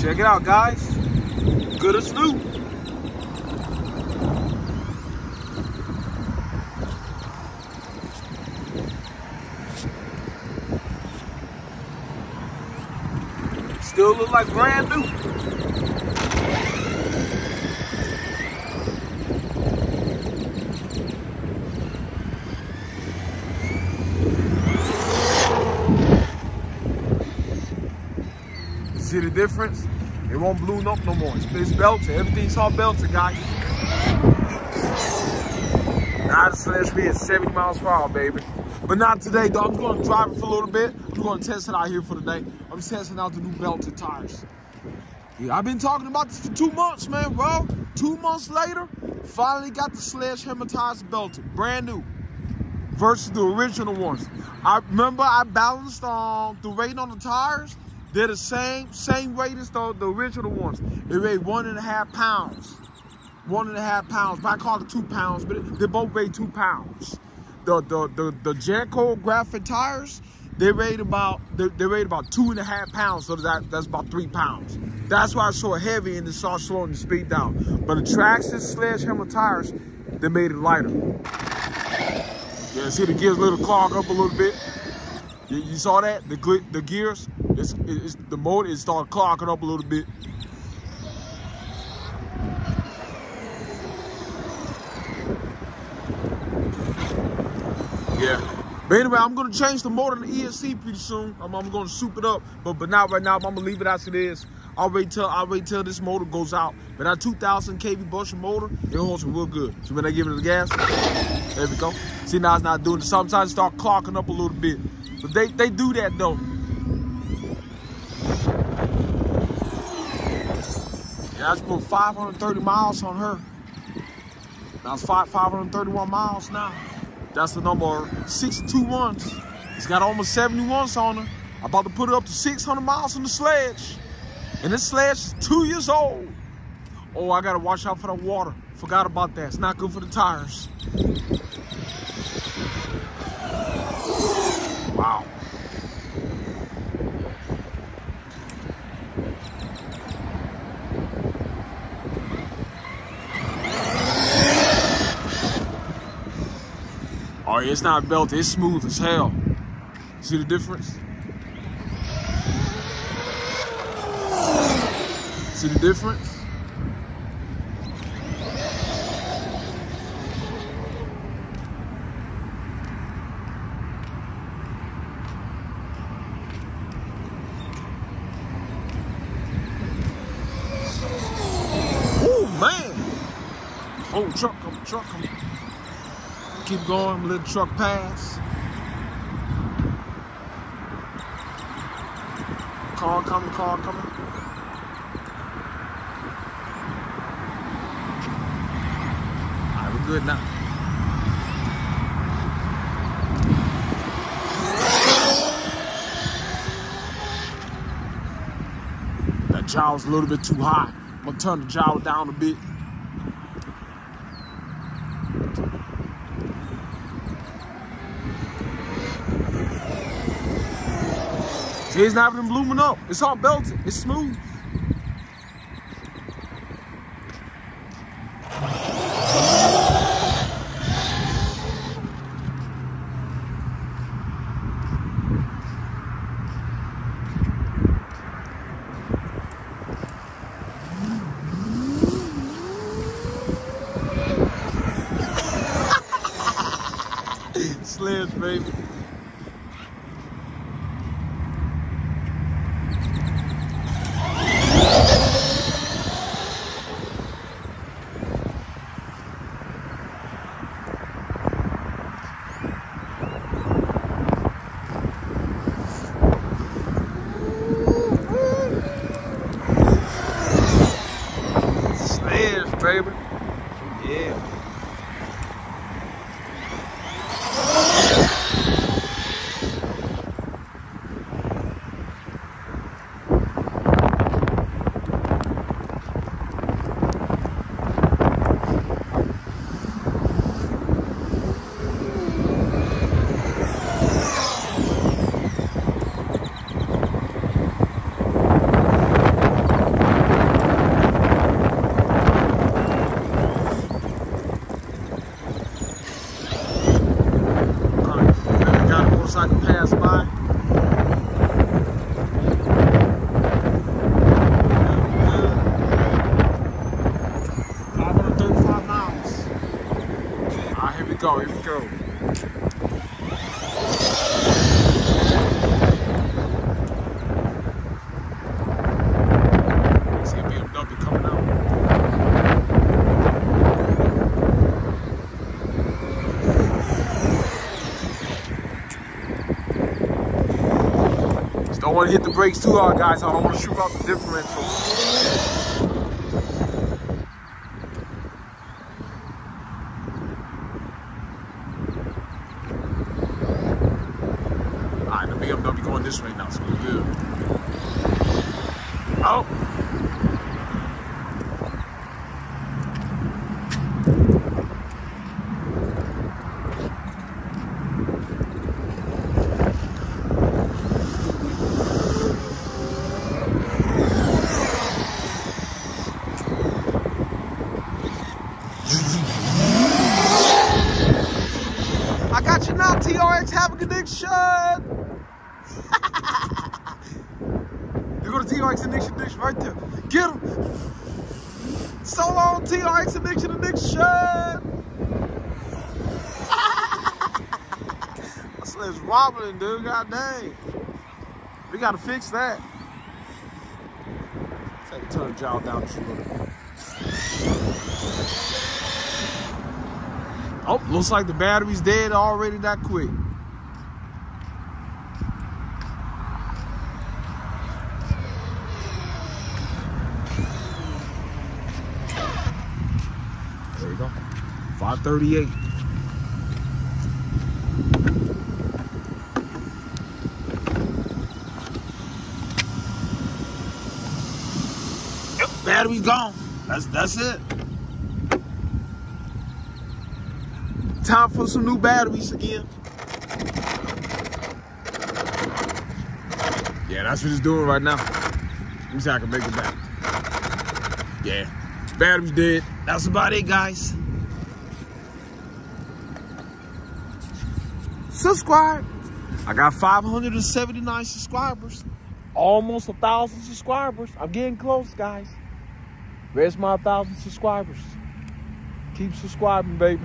Check it out, guys. Good as new. Still look like brand new. See the difference? It won't balloon up no more. It's belted. Everything's all belted, guys. Now the sledge speed is 70 miles per hour, baby. But not today, though. I'm going to drive it for a little bit. I'm going to test it out here for the day. I'm testing out the new belted tires. Yeah, I've been talking about this for 2 months, man, bro. 2 months later, finally got the Sledgehammer tires belted. Brand new. Versus the original ones. I remember I balanced the weight on the tires. They're the same weight as the original ones. They weigh 1.5 pounds. 1.5 pounds. But I call it 2 pounds, but they both weigh 2 pounds. The Janko graphic tires, they weighed about 2.5 pounds, so that's about 3 pounds. That's why it's so heavy and it starts slowing the speed down. But the Traxxas Sledgehammer tires, they made it lighter. Yeah, see the gears a little clog up a little bit. You saw that? The gears, the motor, it started clogging up a little bit. Yeah. But anyway, I'm gonna change the motor to the ESC pretty soon. I'm gonna soup it up, but not right now. I'm gonna leave it as it is. I'll wait till this motor goes out. But that 2,000 kV Buster motor, it holds it real good. So when I give it the gas, there we go. See, now it's not doing it. Sometimes it start clocking up a little bit. But they do that though. Yeah, I just put 530 miles on her. Now it's 531 miles now. That's the number 621. It's got almost 71s on her. I'm about to put it up to 600 miles on the sledge. And this sledge is 2 years old. Oh, I gotta watch out for the water. Forgot about that. It's not good for the tires. Wow. Oh, it's not belted. It's smooth as hell. See the difference? See the difference? Oh, man. Oh, truck coming. Keep going, let the truck pass. Car coming. All right, we're good now. That jow's a little bit too high. I'm gonna turn the jowl down a bit. It's not even blooming up. It's all belted. It's smooth. Sledge, baby. Baby. Yeah. want to hit the brakes too hard, guys. I don't want to shoot out the differential. Alright, the BMW going this way now, so we're good. Oh. I got you now, TRX, have a connection. You go to TRX addiction right there. Get him. So long, TRX addiction. That's it's wobbling, dude. God dang. We gotta fix that. Let's have to turn the jaw down just a little bit. Oh, looks like the battery's dead already that quick. There we go. 538. Yep, battery's gone. That's it. Time for some new batteries again. Yeah, that's what it's doing right now. Let me see if I can make it back. Yeah, battery's dead. That's about it, guys. Subscribe. I got 579 subscribers. Almost 1,000 subscribers. I'm getting close, guys. Where's my 1,000 subscribers? Keep subscribing, baby.